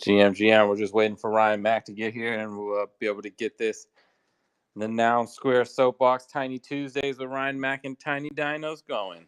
GM, we're just waiting for Ryan Mack to get here, and we'll be able to get this. The Noun Square Soapbox Tiny Tuesdays with Ryan Mack and Tiny Dinos going.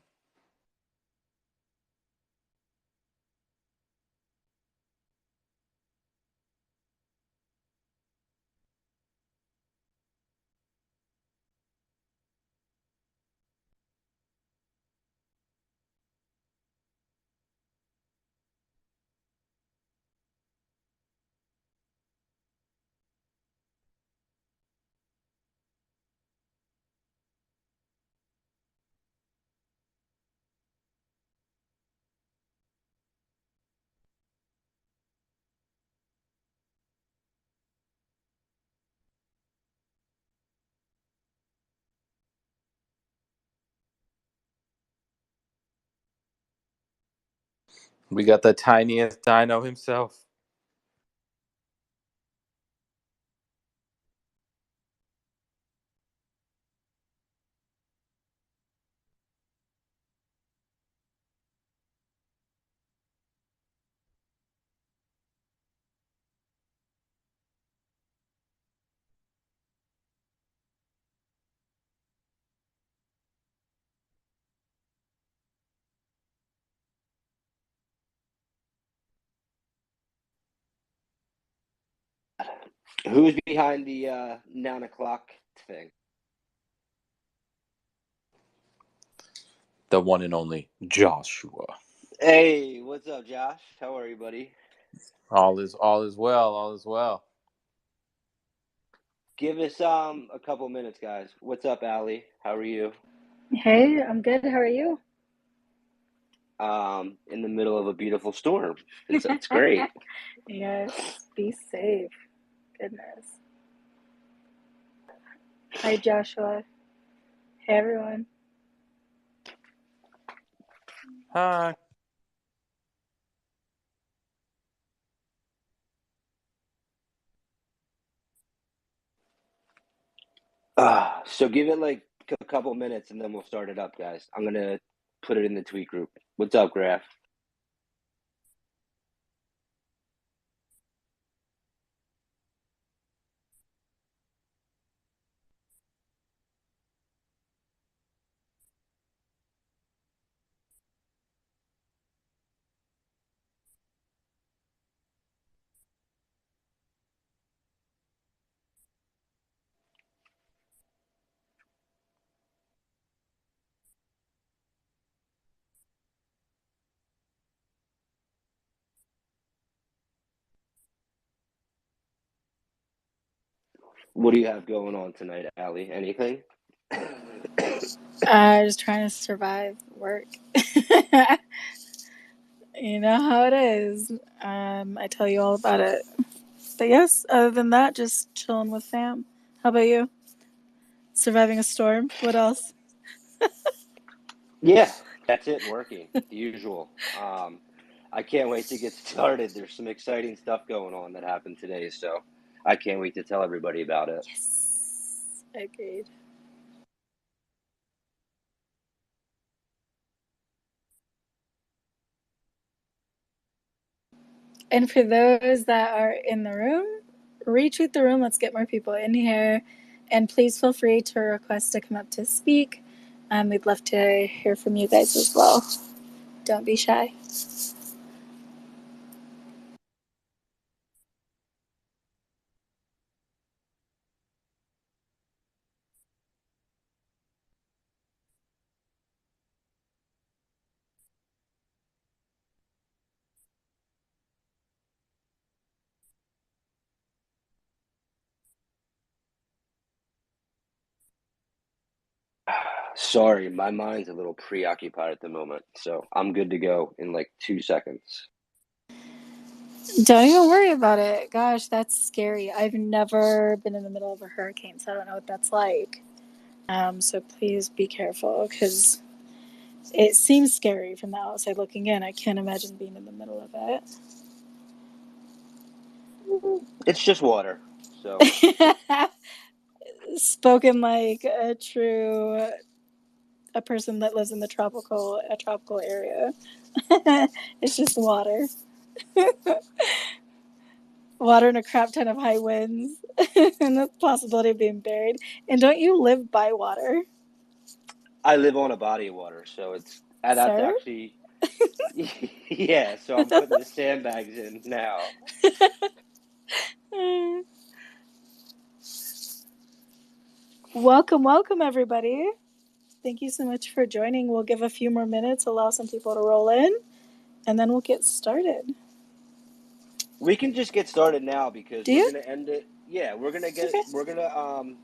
We got the tiniest dino himself. Who's behind the 9 o'clock thing? The one and only Joshua. Hey, what's up, Josh? How are you, buddy? All is well. All is well. Give us a couple minutes, guys. What's up, Allie? How are you? Hey, I'm good. How are you? In the middle of a beautiful storm. It's great. Yes, be safe. Goodness. Hi, Joshua. Hey, everyone. Hi. So give it like a couple minutes and then we'll start it up, guys. I'm gonna put it in the tweet group. What's up, Graf? What do you have going on tonight, Allie? Anything? Just trying to survive work. You know how it is. I tell you all about it. But yes, other than that, just chilling with fam. How about you? Surviving a storm? What else? Yeah, that's it. Working, the usual. I can't wait to get started. There's some exciting stuff going on that happened today, so I can't wait to tell everybody about it. Yes. Agreed. And for those that are in the room, retweet the room. Let's get more people in here. And please feel free to request to come up to speak. We'd love to hear from you guys as well. Don't be shy. Sorry, my mind's a little preoccupied at the moment, so I'm good to go in like 2 seconds. Don't even worry about it. Gosh, that's scary. I've never been in the middle of a hurricane, so I don't know what that's like. So please be careful because it seems scary from the outside looking in. I can't imagine being in the middle of it. It's just water, so Spoken like a person that lives in a tropical area. It's just water. water and a crap ton of high winds and the possibility of being buried. And don't you live by water, I live on a body of water, so that's sir? actually yeah. So I'm putting the sandbags in now. Welcome, everybody. Thank you so much for joining. We'll give a few more minutes, allow some people to roll in, and then we'll get started. We can just get started now because Do we're you? gonna end it. Yeah, we're gonna Okay.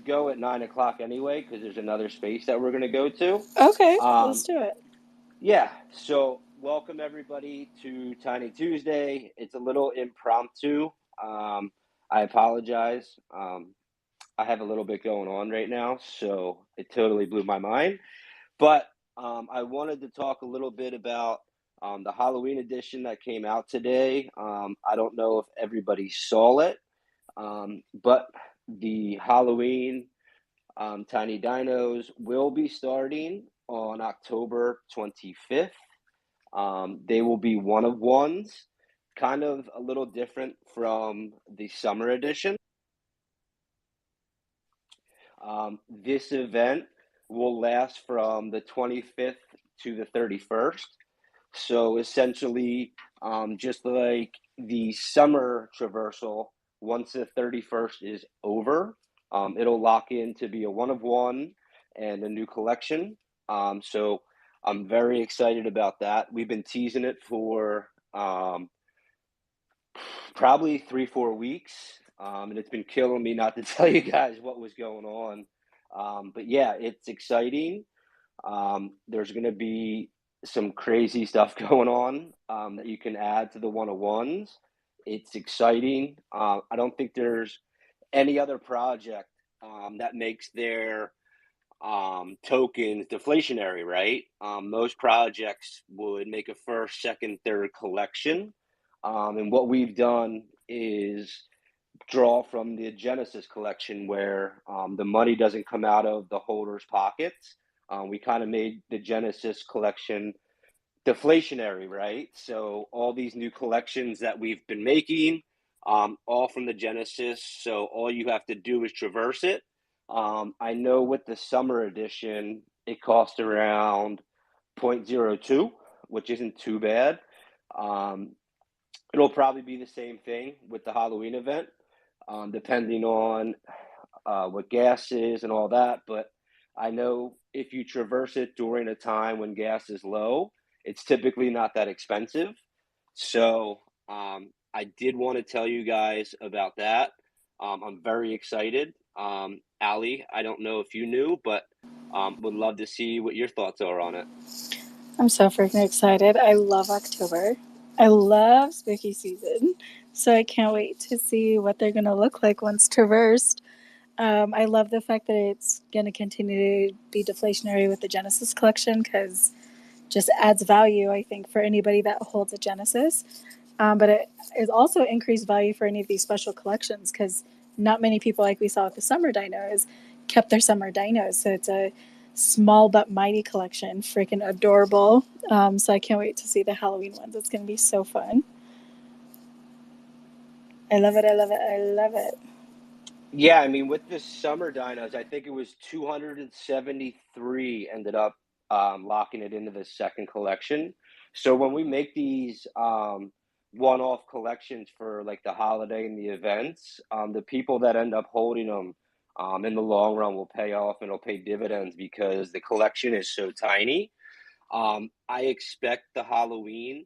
go at 9 o'clock anyway because there's another space that we're gonna go to. Okay, let's do it. Yeah. So welcome everybody to Tiny Tuesday. It's a little impromptu. I apologize. I have a little bit going on right now, so it totally blew my mind. But I wanted to talk a little bit about the Halloween edition that came out today. I don't know if everybody saw it, but the Halloween Tiny Dinos will be starting on October 25th. They will be one of ones, kind of a little different from the summer edition. This event will last from the 25th to the 31st. So essentially, just like the summer traversal, once the 31st is over, it'll lock in to be a one of one and a new collection. So I'm very excited about that. We've been teasing it for probably 3-4 weeks, and it's been killing me not to tell you guys what was going on. But yeah, it's exciting. There's going to be some crazy stuff going on that you can add to the one-on-ones. It's exciting. I don't think there's any other project that makes their tokens deflationary, right? Most projects would make a first, second, third collection. And what we've done is draw from the Genesis collection where the money doesn't come out of the holder's pockets. We kind of made the Genesis collection deflationary, right? So all these new collections that we've been making, all from the Genesis. So all you have to do is traverse it. I know with the summer edition, it cost around 0.02, which isn't too bad. It'll probably be the same thing with the Halloween event, depending on what gas is and all that. But I know if you traverse it during a time when gas is low, it's typically not that expensive. So I did want to tell you guys about that. I'm very excited. Allie, I don't know if you knew, but would love to see what your thoughts are on it. I'm so freaking excited. I love October. I love spooky season. So I can't wait to see what they're going to look like once traversed. I love the fact that it's going to continue to be deflationary with the Genesis collection because just adds value, I think, for anybody that holds a Genesis. But it is also increased value for any of these special collections because not many people, like we saw with the summer dinos, kept their summer dinos. So it's a small but mighty collection. Freaking adorable. So I can't wait to see the Halloween ones. It's going to be so fun. I love it. I love it. I love it. Yeah, I mean, with the summer dinos, I think it was 273 ended up locking it into the second collection. So when we make these one-off collections for like the holiday and the events, the people that end up holding them in the long run will pay off and it'll pay dividends because the collection is so tiny. I expect the Halloween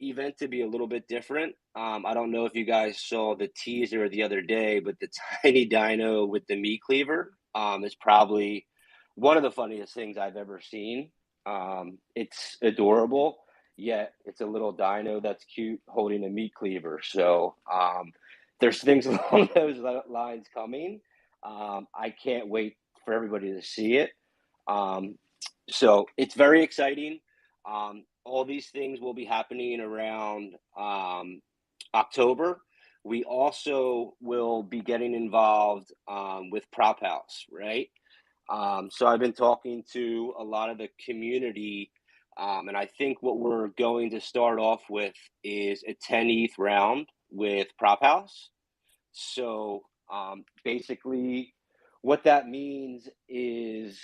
event to be a little bit different. I don't know if you guys saw the teaser the other day, but the tiny dino with the meat cleaver is probably one of the funniest things I've ever seen. It's adorable, yet it's a little dino that's cute holding a meat cleaver. So there's things along those lines coming. I can't wait for everybody to see it. So it's very exciting. All these things will be happening around October. We also will be getting involved with Prop House, right? So I've been talking to a lot of the community, and I think what we're going to start off with is a 10 ETH round with Prop House. So basically, what that means is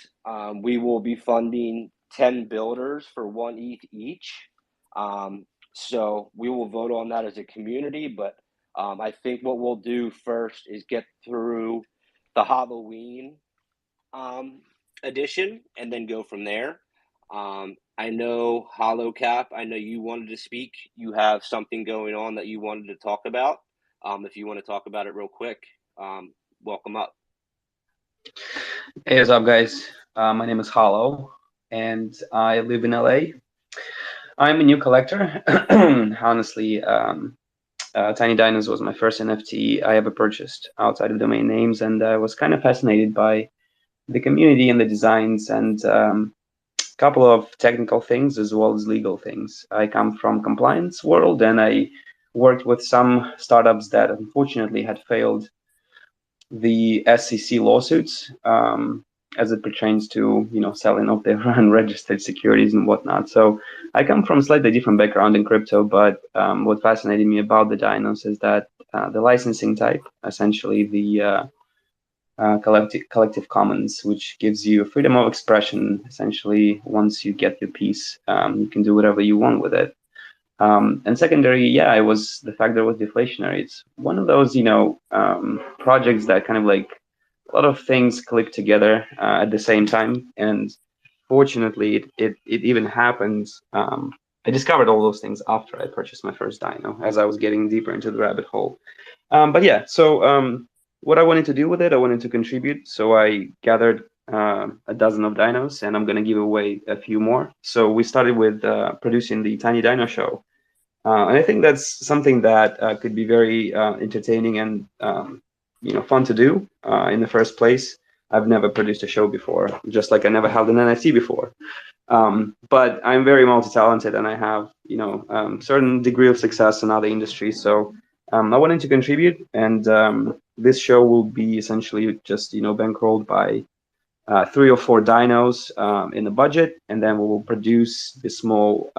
we will be funding 10 builders for 1 ETH each. So we will vote on that as a community, but I think what we'll do first is get through the Halloween edition and then go from there. I know HoloCap, I know you wanted to speak. You have something going on that you wanted to talk about. If you want to talk about it real quick, welcome up. Hey, what's up, guys? My name is Hollow, and I live in LA. I'm a new collector. Honestly, Tiny Dinos was my first NFT I ever purchased outside of domain names, and I was kind of fascinated by the community and the designs and a couple of technical things as well as legal things. I come from compliance world, and I worked with some startups that unfortunately had failed the SEC lawsuits as it pertains to selling of their unregistered securities and whatnot. So I come from a slightly different background in crypto, but what fascinated me about the Dinos is that the licensing type, essentially the collective commons, which gives you freedom of expression. Essentially, once you get your piece, you can do whatever you want with it. And secondary, yeah, it was the fact that it was deflationary. It's one of those, projects that kind of like a lot of things click together at the same time. And fortunately, it even happens. I discovered all those things after I purchased my first Dino, as I was getting deeper into the rabbit hole. But yeah, so what I wanted to do with it, I wanted to contribute. So I gathered a dozen of dinos, and I'm going to give away a few more. So we started with producing the Tiny Dino Show. And I think that's something that could be very entertaining and fun to do in the first place. I've never produced a show before, just like I never held an NFT before. But I'm very multi-talented, and I have certain degree of success in other industries. So I wanted to contribute, and this show will be essentially just bankrolled by 3 or 4 dinos in the budget, and then we will produce this small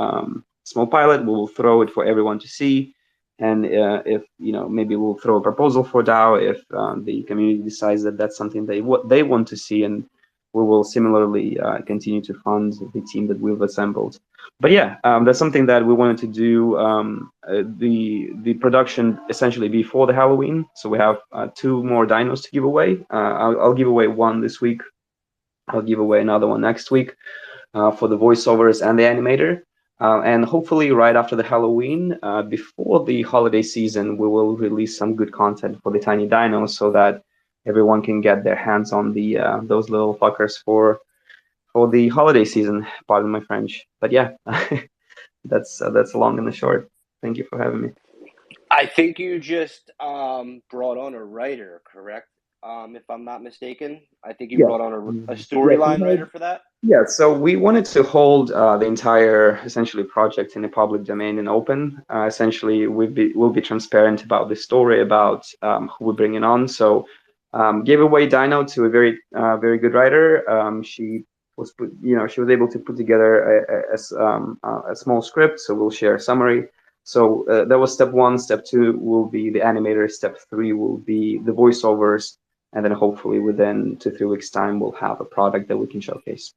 pilot. We will throw it for everyone to see, and if maybe we'll throw a proposal for DAO if the community decides that that's something they want to see, and we will similarly continue to fund the team that we've assembled. But yeah, that's something that we wanted to do. The production essentially before the Halloween, so we have 2 more dinos to give away. I'll give away 1 this week. I'll give away another one next week for the voiceovers and the animator. And hopefully right after the Halloween, before the holiday season, we will release some good content for the Tiny Dinos so that everyone can get their hands on the those little fuckers for the holiday season. Pardon my French. But yeah, that's long and the short. Thank you for having me. I think you just brought on a writer, correct? If I'm not mistaken, I think you brought on a storyline writer for that. Yeah, so we wanted to hold the entire essentially project in the public domain and open. Essentially, we'll be transparent about the story, about who we're bringing on. So gave away Dino to a very good writer. She was able to put together a small script. So we'll share a summary. So that was step 1. Step 2 will be the animator. Step 3 will be the voiceovers. And then hopefully within 2 to 3 weeks time, we'll have a product that we can showcase.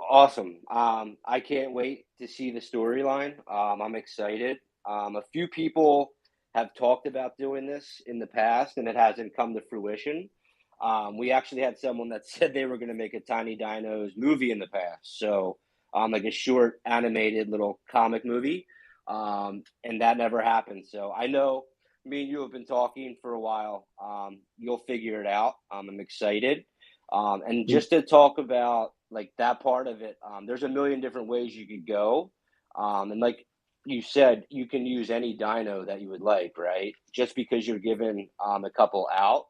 Awesome. I can't wait to see the storyline. I'm excited. A few people have talked about doing this in the past, and it hasn't come to fruition. We actually had someone that said they were going to make a Tiny Dinos movie in the past. So like a short animated little comic movie. And that never happened. So I know me and you have been talking for a while. You'll figure it out. I'm excited. And just to talk about like that part of it, there's a million different ways you could go. And like you said, you can use any dino that you would like, right? Just because you're given a couple out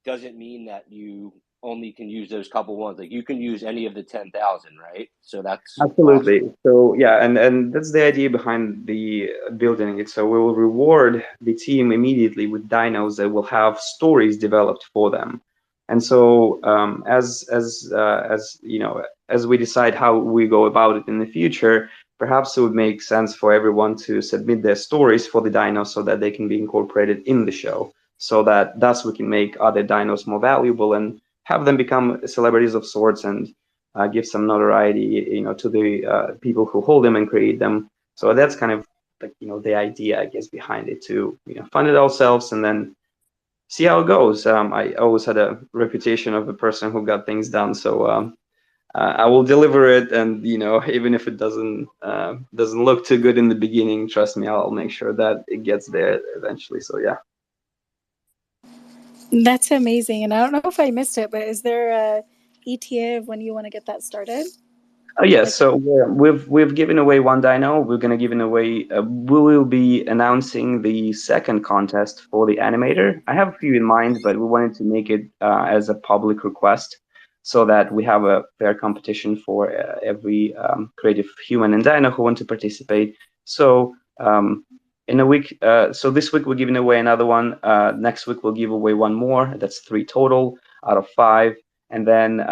doesn't mean that you only can use those couple ones. Like you can use any of the 10,000, right? So that's absolutely awesome. So yeah, and that's the idea behind the building it. So we will reward the team immediately with dinos that will have stories developed for them. And so as we decide how we go about it in the future, perhaps it would make sense for everyone to submit their stories for the dinos so that they can be incorporated in the show, so that thus we can make other dinos more valuable and have them become celebrities of sorts and give some notoriety, to the people who hold them and create them. So that's kind of like, the idea, I guess, behind it, to fund it ourselves and then see how it goes. I always had a reputation of a person who got things done, so I will deliver it, and even if it doesn't look too good in the beginning, trust me, I'll make sure that it gets there eventually. So yeah. That's amazing. And I don't know if I missed it, but is there a ETA of when you want to get that started? Oh yes, so we've given away one dino. We're gonna give away. We will be announcing the second contest for the animator. I have a few in mind, but we wanted to make it as a public request, so that we have a fair competition for every creative human and dino who want to participate. So in a week, so this week we're giving away another one. Next week we'll give away one more. That's 3 total out of 5, and then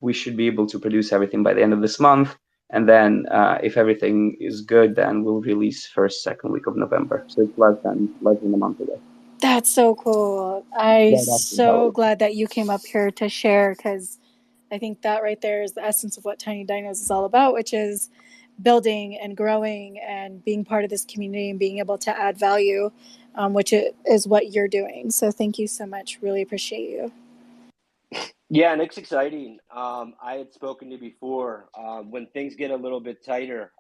we should be able to produce everything by the end of this month. And then if everything is good, then we'll release first, second week of November. So it's less than a month away. That's so cool. I'm so glad that you came up here to share, because I think that right there is the essence of what Tiny Dinos is all about, which is building and growing and being part of this community and being able to add value, which is what you're doing. So thank you so much. Really appreciate you. Yeah, and it's exciting. I had spoken to you before. When things get a little bit tighter,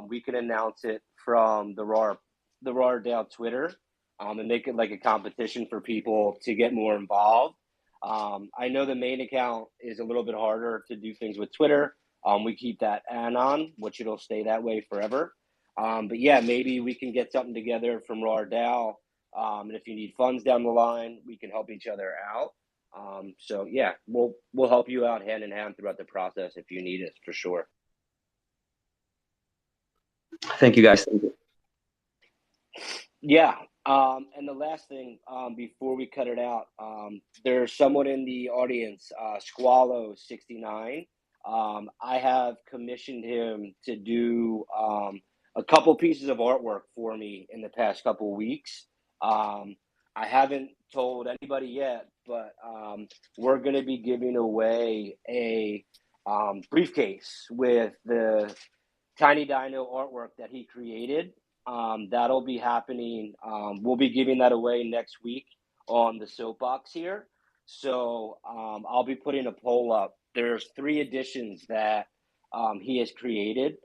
we can announce it from the Roardale Twitter, and make it like a competition for people to get more involved. I know the main account is a little bit harder to do things with Twitter. We keep that anon, which it'll stay that way forever. But yeah, maybe we can get something together from Roardale. And if you need funds down the line, we can help each other out. So yeah, we'll help you out hand in hand throughout the process if you need it, for sure. Thank you, guys. Thank you. Yeah. And the last thing, before we cut it out, there's someone in the audience, Squallow69. I have commissioned him to do a couple pieces of artwork for me in the past couple weeks. I haven't told anybody yet, but we're going to be giving away a briefcase with the Tiny Dino artwork that he created. That'll be happening. We'll be giving that away next week on the Soapbox here. So I'll be putting a poll up. There's 3 editions that he has created.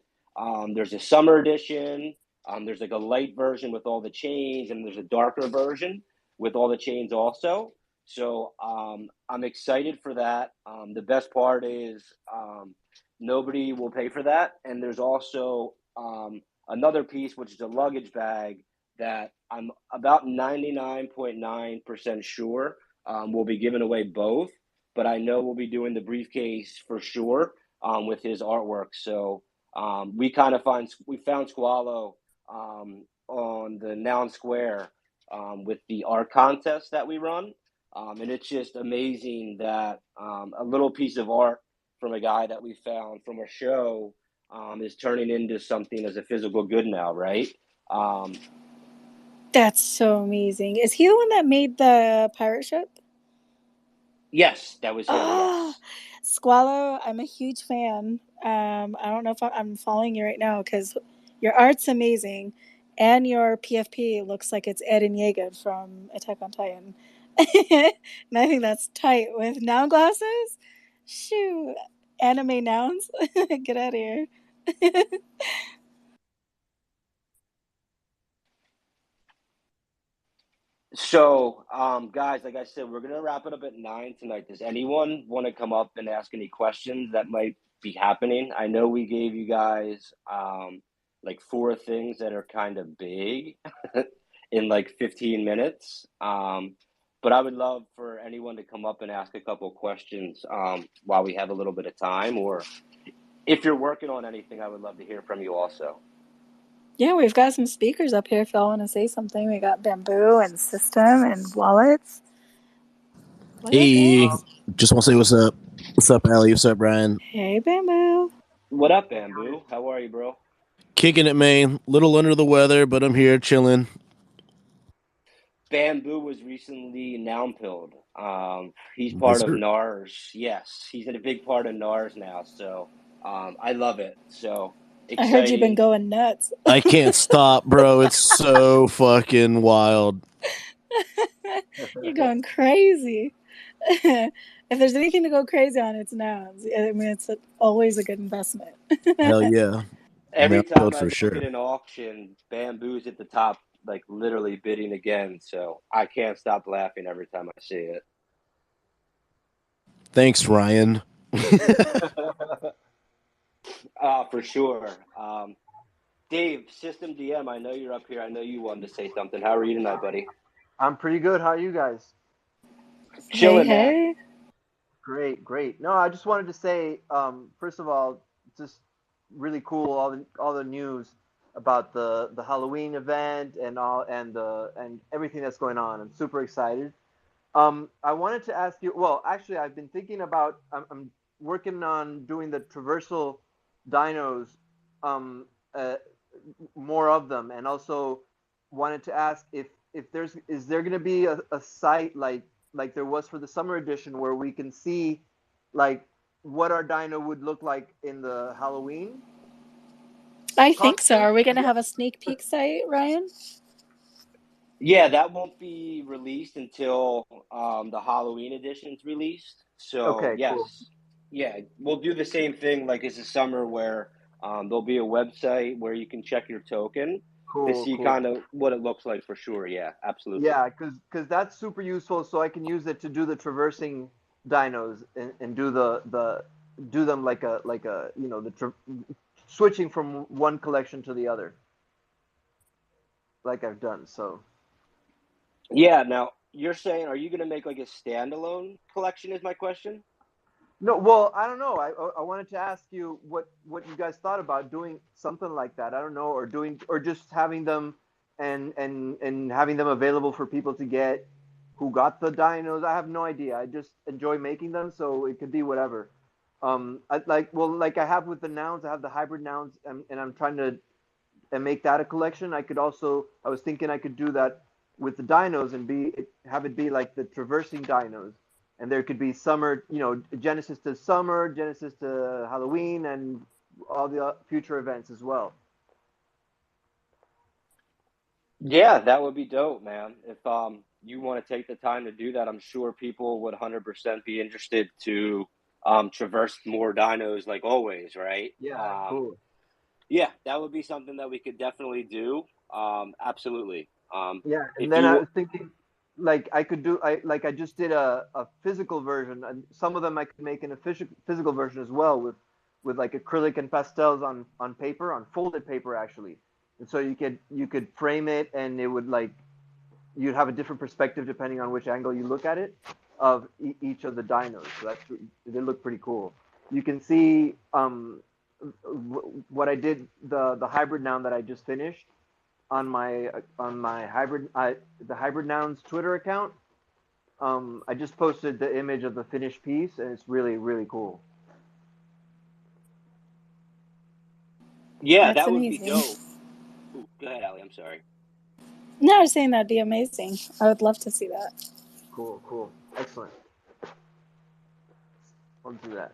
There's a summer edition. There's like a light version with all the chains, and there's a darker version with all the chains also. So I'm excited for that. The best part is nobody will pay for that. And there's also another piece, which is a luggage bag, that I'm about 99.9% sure we'll be giving away both. But I know we'll be doing the briefcase for sure with his artwork. So we found Squallow on the Noun Square with the art contest that we run. And it's just amazing that a little piece of art from a guy that we found from a show is turning into something as a physical good now, right? That's so amazing. Is he the one that made the pirate ship? Yes, that was him. Yes. Squallow, I'm a huge fan. I don't know if I'm following you right now, because your art's amazing, and your PFP looks like it's Ed and Yeager from Attack on Titan. And I think that's tight with noun glasses. Shoot, anime nouns. Get out of here. So, guys, like I said, we're gonna wrap it up at 9 tonight. Does anyone want to come up and ask any questions that might be happening? I know we gave you guys like 4 things that are kind of big in like 15 minutes. But I would love for anyone to come up and ask a couple questions while we have a little bit of time, or if you're working on anything, I would love to hear from you also. Yeah, we've got some speakers up here if y'all want to say something. We got Bamboo and System and Wallets. Hey, just want to say what's up. What's up, Allie? What's up, Brian? Hey, Bamboo. What up, Bamboo? How are you, bro? Kicking it, man. Little under the weather, but I'm here chilling. Bamboo was recently noun pilled. He's part of Wizard. NARS. Yes, he's in a big part of NARS now. So I love it. So I heard you've been exciting. going nuts. I can't stop, bro. It's so fucking wild. You're going crazy. If there's anything to go crazy on, it's nouns. I mean, it's always a good investment. Hell yeah. Every No, time I for look sure. at an auction, Bamboo's at the top, like literally bidding again. So I can't stop laughing every time I see it. Thanks, Ryan. For sure. Dave, System DM, I know you're up here. I know you wanted to say something. How are you tonight, buddy? I'm pretty good. How are you guys? Chilling, man. Hey. Great. No, I just wanted to say, first of all, just really cool all the news about the Halloween event and everything that's going on. I'm super excited. I wanted to ask you. Well, actually, I've been thinking about. I'm working on doing the traversal dinos, um, uh, more of them, and also wanted to ask if is there going to be a site like there was for the summer edition where we can see like what our dino would look like in the Halloween I think so. costume? Are we going to Yeah. have a sneak peek site, Ryan? Yeah, that won't be released until the Halloween edition's released. So Okay. Cool. yes, yeah, we'll do the same thing like it's a summer where there'll be a website where you can check your token to Cool. see Cool. kind of what it looks like for sure. Yeah, absolutely. Yeah, because that's super useful. So I can use it to do the traversing dinos and do do them like a switching from one collection to the other, like I've done. So Yeah. Now you're saying, are you going to make like a standalone collection? Is my question. no, well, I don't know. I wanted to ask you what you guys thought about doing something like that. I don't know, or just having them and having them available for people to get who got the dinos. I have no idea. I just enjoy making them, so it could be whatever. Like I have with the nouns, I have the hybrid nouns, and I'm trying to and make that a collection. I was thinking I could do that with the dinos and have it be like the traversing dinos, and there could be summer, Genesis to summer, Genesis to Halloween, and all the future events as well. Yeah, that would be dope, man. If you want to take the time to do that, I'm sure people would 100% be interested to traverse more dinos like always, right? Yeah, cool. Yeah, that would be something that we could definitely do. Absolutely. Yeah, and If then I you was thinking, like I just did a physical version, and some of them I could make in a physical version as well with like acrylic and pastels on paper, on folded paper actually, and so you could frame it, and it would like you'd have a different perspective depending on which angle you look at it of each of the dinos. So they look pretty cool. You can see what I did the hybrid noun that I just finished on my the hybrid nouns Twitter account. I just posted the image of the finished piece, and it's really cool. Yeah, That's that would be amazing. dope. Ooh, go ahead, Ali. I'm sorry. No, I was saying that'd be amazing. I would love to see that. Cool, excellent. I'll do that.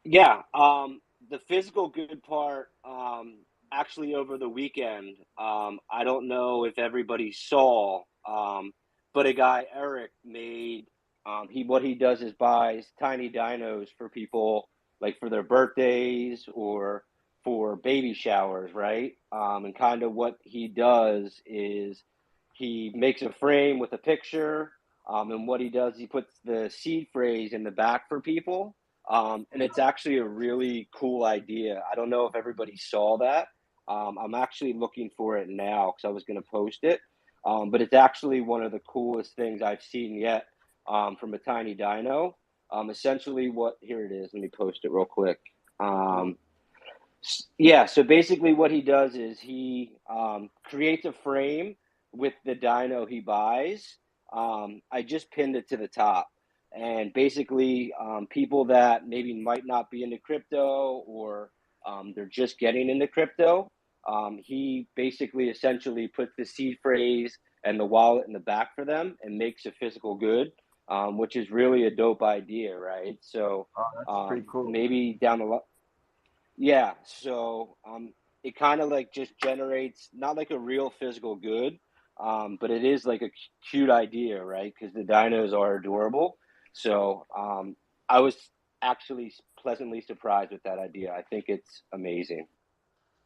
Yeah, the physical good part, actually over the weekend, I don't know if everybody saw, but a guy, Eric, made, what he does is buys tiny dinos for people, like for their birthdays or for baby showers, right? And kind of what he does is he makes a frame with a picture, and what he does, he puts the seed phrase in the back for people, and it's actually a really cool idea. I don't know if everybody saw that. I'm actually looking for it now because I was going to post it. But it's actually one of the coolest things I've seen yet, from a tiny dino. Essentially, here it is. Let me post it real quick. Yeah, so basically, what he does is he creates a frame with the dino he buys. I just pinned it to the top. And basically, people that maybe might not be into crypto or they're just getting into crypto. He basically essentially puts the seed phrase and the wallet in the back for them and makes a physical good, which is really a dope idea, right? So that's pretty cool. maybe down the line, yeah. So it kind of like just generates not like a real physical good, but it is like a cute idea, right? Because the dinos are adorable. So I was actually pleasantly surprised with that idea. I think it's amazing.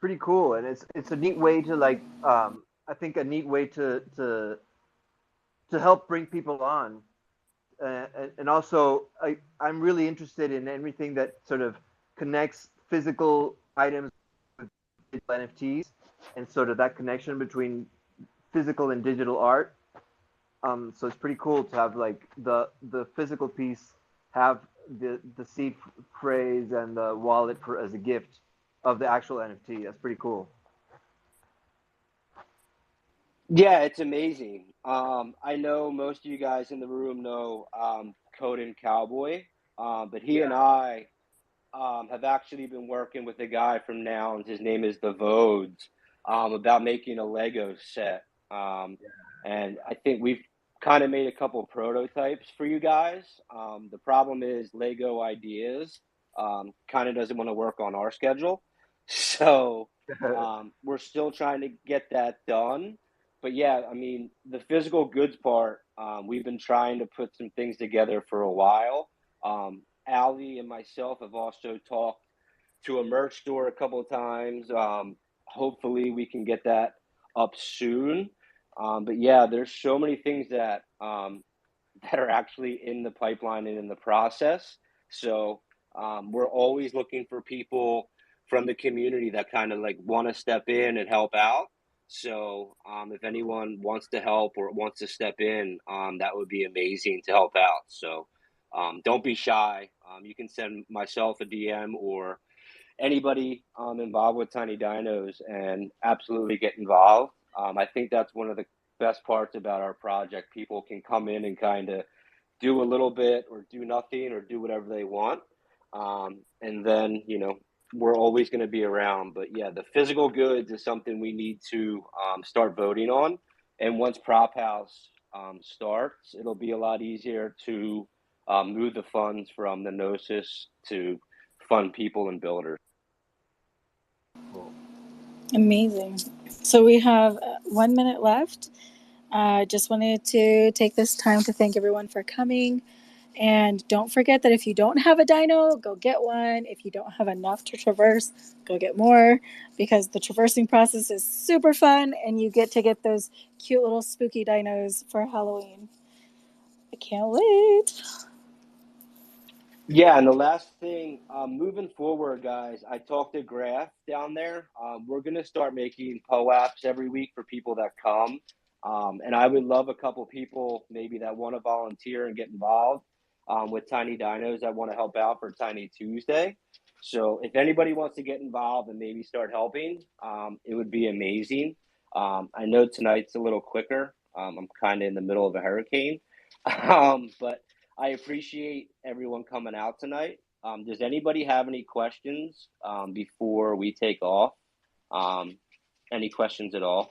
Pretty cool, and it's a neat way to like I think a neat way to help bring people on, and also I'm really interested in everything that sort of connects physical items with digital NFTs, and sort of that connection between physical and digital art. So it's pretty cool to have like the physical piece have the seed phrase and the wallet for as a gift of the actual NFT. That's pretty cool. Yeah, it's amazing. I know most of you guys in the room know Coden Cowboy, but he and I have actually been working with a guy from Nouns. His name is the Vodes, about making a Lego set. And I think we've kind of made a couple prototypes for you guys. The problem is Lego Ideas kind of doesn't want to work on our schedule. So we're still trying to get that done. But yeah, I mean, the physical goods part, we've been trying to put some things together for a while. Ali and myself have also talked to a merch store a couple of times. Hopefully, we can get that up soon. But yeah, there's so many things that that are actually in the pipeline and in the process. So we're always looking for people from the community that kind of like want to step in and help out. So if anyone wants to help or wants to step in, that would be amazing to help out. So don't be shy. You can send myself a DM or anybody involved with Tiny Dinos and absolutely get involved. I think that's one of the best parts about our project. People can come in and kind of do a little bit or do nothing or do whatever they want. And then, we're always going to be around. But yeah, the physical goods is something we need to start voting on. And once Prop House starts, it'll be a lot easier to move the funds from the Gnosis to fund people and builders. Amazing. So we have 1 minute left. Just wanted to take this time to thank everyone for coming. And don't forget that if you don't have a dino, go get one. If you don't have enough to traverse, go get more, because the traversing process is super fun and you get to get those cute little spooky dinos for Halloween. I can't wait. Yeah, and the last thing, moving forward, guys, I talked to Graf down there. We're going to start making POAPs every week for people that come. And I would love a couple people maybe that want to volunteer and get involved with Tiny Dinos that want to help out for Tiny Tuesday. So if anybody wants to get involved and maybe start helping, it would be amazing. I know tonight's a little quicker. I'm kind of in the middle of a hurricane. But I appreciate everyone coming out tonight. Does anybody have any questions before we take off? Any questions at all?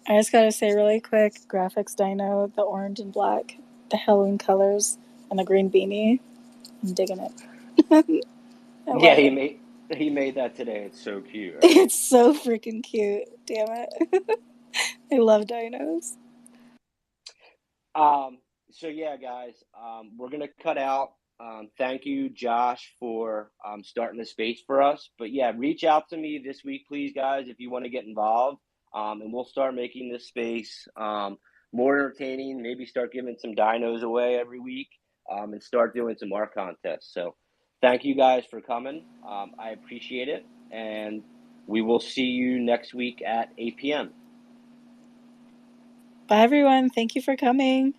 I just gotta say really quick, graphics dino, the orange and black, the Halloween colors, and the green beanie. I'm digging it. Yeah, he made that today. It's so cute, right? It's so freaking cute. Damn it. I love dinos. So yeah, guys, we're gonna cut out. Thank you, Josh, for starting the space for us. But yeah, reach out to me this week, please, guys, if you want to get involved. And we'll start making this space more entertaining. Maybe start giving some dinos away every week, and start doing some art contests. So thank you guys for coming. I appreciate it, and we will see you next week at 8 p.m. Bye, everyone. Thank you for coming.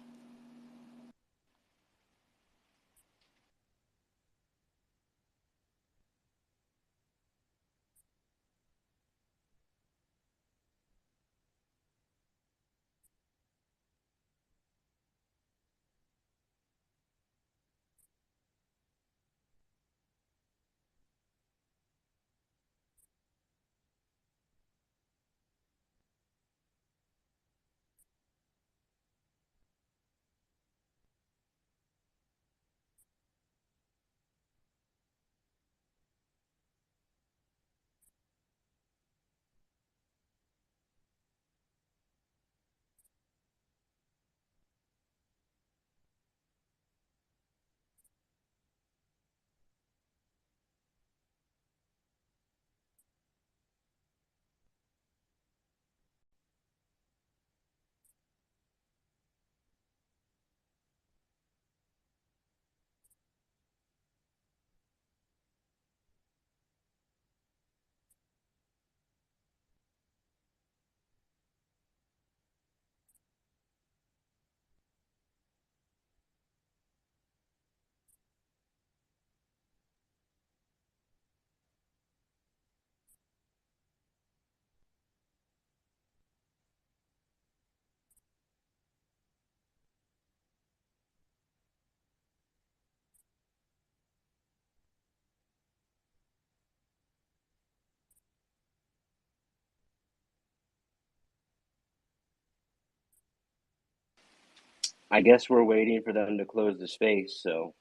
I guess we're waiting for them to close the space, so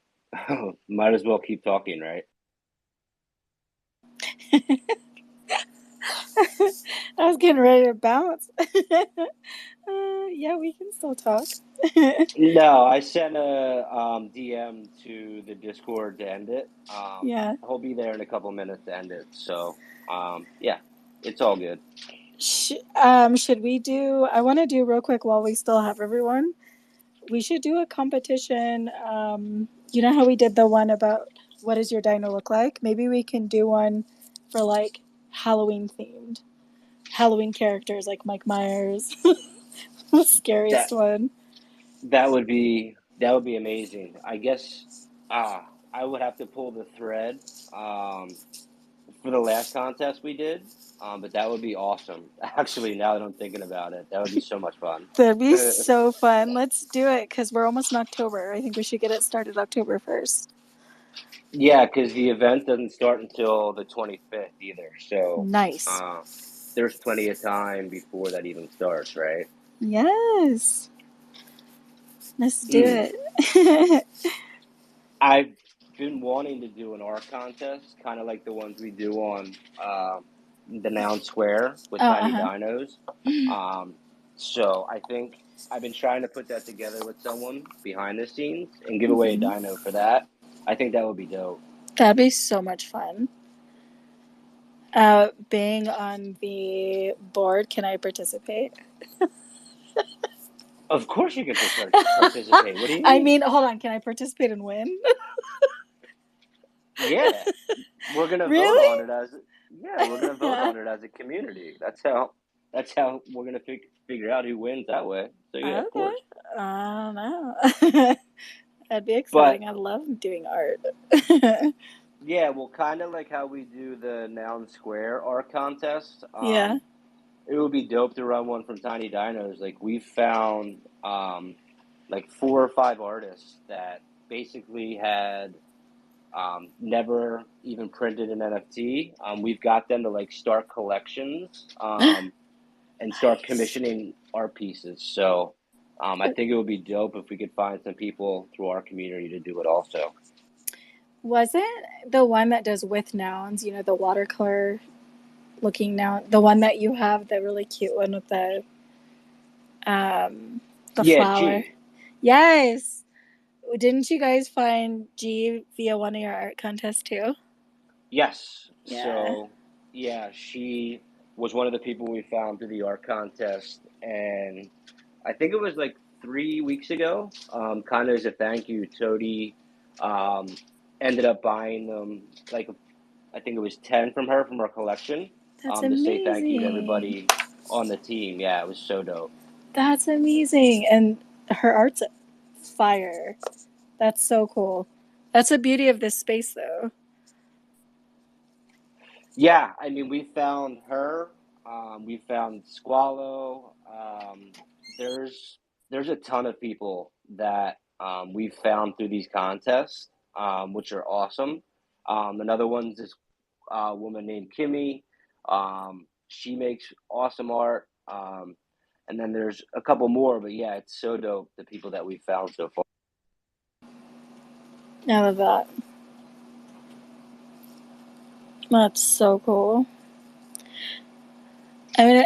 might as well keep talking, right? I was getting ready to bounce. Yeah, we can still talk. No, I sent a DM to the Discord to end it. Yeah. He'll be there in a couple minutes to end it. So, yeah, it's all good. Should we do? I want to do real quick while we still have everyone. We should do a competition. You know how we did the one about what does your dino look like? Maybe we can do one for like Halloween themed. Halloween characters like Mike Myers, the scariest That one. that would be amazing. I guess I would have to pull the thread for the last contest we did. But that would be awesome. Actually, now that I'm thinking about it, that would be so much fun. That'd be so fun. Let's do it because we're almost in October. I think we should get it started October 1st. Yeah, because the event doesn't start until the 25th either. So Nice. there's plenty of time before that even starts, right? Yes. Let's do it. I've been wanting to do an art contest, kind of like the ones we do on the Noun Square with Tiny Dinos. So I think I've been trying to put that together with someone behind the scenes and give away a dino for that. I think that would be dope. That'd be so much fun. Being on the board, can I participate? Of course you can participate. What do you mean? I mean, hold on. Can I participate and win? Yeah. We're going to vote on it as a community. That's how we're going to figure out who wins that way. So yeah, of course. I don't know. That'd be exciting. I love doing art. Yeah, well, kind of like how we do the Noun Square art contest. Yeah. It would be dope to run one from Tiny Dinos. Like we found like 4 or 5 artists that basically had never even printed an NFT. We've got them to like start collections and start commissioning art pieces. So I think it would be dope if we could find some people through our community to do it also. Wasn't the one that does with nouns, you know, the watercolor looking noun, the one that you have, the really cute one with the flower? G. Yes. Didn't you guys find G via one of your art contests too? Yes. Yeah. So yeah, she was one of the people we found through the art contest, and I think it was like 3 weeks ago. Kind of as a thank you, Tody ended up buying them, like I think it was 10 from her collection. That's to amazing. say thank you to everybody on the team. Yeah, it was so dope. That's amazing. And her art's fire. That's so cool. That's the beauty of this space though. Yeah, I mean, we found her. We found Squallow. There's a ton of people that we've found through these contests, which are awesome. Another one's this woman named Kimmy. She makes awesome art. And then there's a couple more, but yeah, it's so dope, the people that we've found so far. I love that. That's so cool. I mean,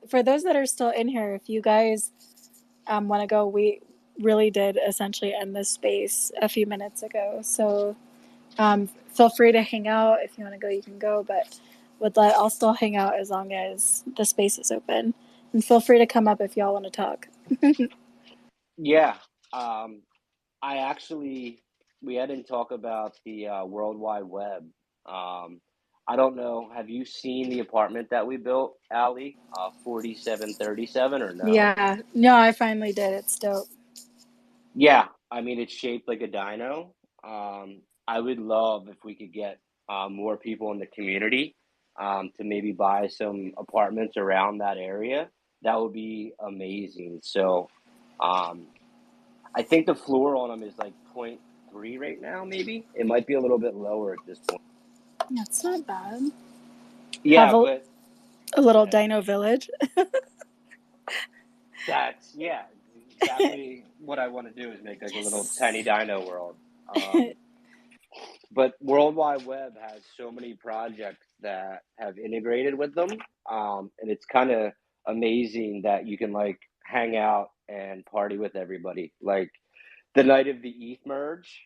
for those that are still in here, if you guys want to go, we really did essentially end this space a few minutes ago. So feel free to hang out. If you want to go, you can go. But I'll still hang out as long as the space is open. And feel free to come up if y'all want to talk. Yeah. We hadn't talked about the World Wide Web. I don't know. Have you seen the apartment that we built, Allie? 4737 or no? Yeah. No, I finally did. It's dope. Yeah. I mean, it's shaped like a dino. I would love if we could get more people in the community to maybe buy some apartments around that area. That would be amazing. So I think the floor on them is like 0.3 right now, maybe. It might be a little bit lower at this point. That's not bad. Yeah, but a little dino village. That's exactly what I want to do is make like a little tiny dino world. But World Wide Web has so many projects that have integrated with them, and it's kind of amazing that you can like hang out and party with everybody. Like the night of the ETH merge,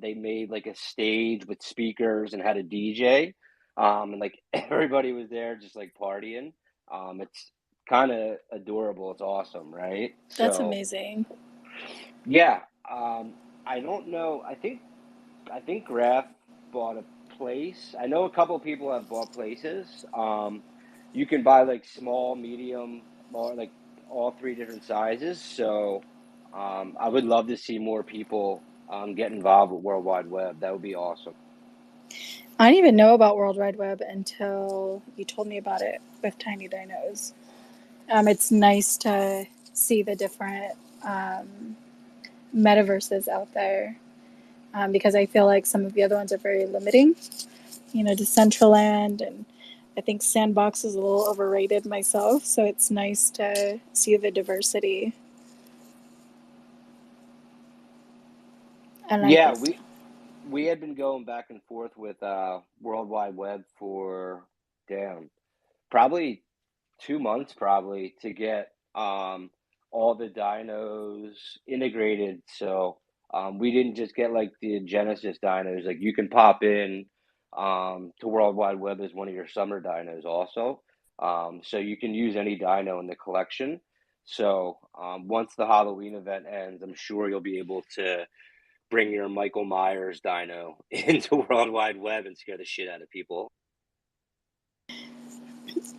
they made like a stage with speakers and had a DJ, and like everybody was there just like partying. It's kind of adorable. It's awesome, right? That's So amazing. yeah, I don't know. I think Graf bought a place. I know a couple of people have bought places. You can buy like small, medium, or like all three different sizes. So I would love to see more people get involved with World Wide Web. That would be awesome. I didn't even know about World Wide Web until you told me about it with Tiny Dinos. It's nice to see the different metaverses out there, because I feel like some of the other ones are very limiting. You know, Decentraland, and I think Sandbox is a little overrated myself, so it's nice to see the diversity. And Yeah, we had been going back and forth with World Wide Web for probably 2 months probably to get all the dinos integrated. So we didn't just get like the Genesis dinos. Like you can pop in to World Wide Web as one of your summer dinos also. So you can use any dino in the collection. So once the Halloween event ends, I'm sure you'll be able to bring your Michael Myers dino into World Wide Web and scare the shit out of people.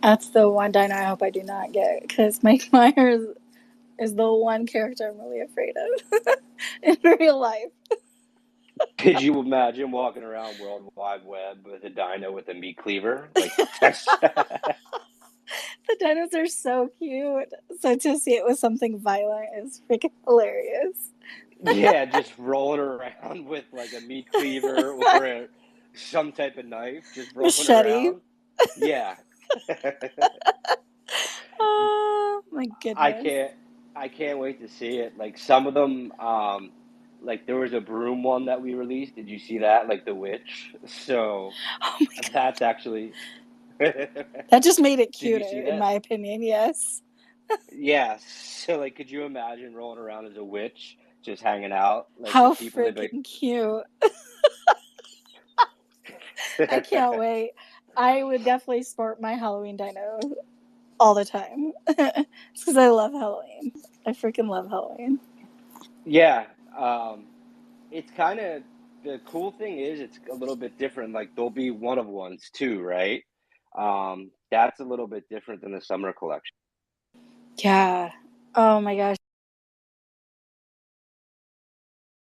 that's the one dino I hope I do not get, because Mike Myers is the one character I'm really afraid of in real life. Could you imagine walking around World Wide Web with a dino with a meat cleaver? Like that's The dinos are so cute. So to see it with something violent is freaking hilarious. yeah, just rolling around with like a meat cleaver or some type of knife, just rolling Machete. around. Yeah. Oh my I goodness. can't I can't wait to see it. Like some of them, like there was a broom one that we released. Did you see that? Like the witch. So Oh my god. that's actually That just made it Did you cuter, see in that? my opinion, yes. Yeah. So like could you imagine rolling around as a witch just hanging out? Like the How people they'd be freaking cute. I can't wait. I would definitely sport my Halloween dino all the time. It's because I love Halloween. I freaking love Halloween. Yeah. It's kind of the cool thing is it's a little bit different. Like there'll be one of ones too, right? That's a little bit different than the summer collection. Yeah. Oh my gosh.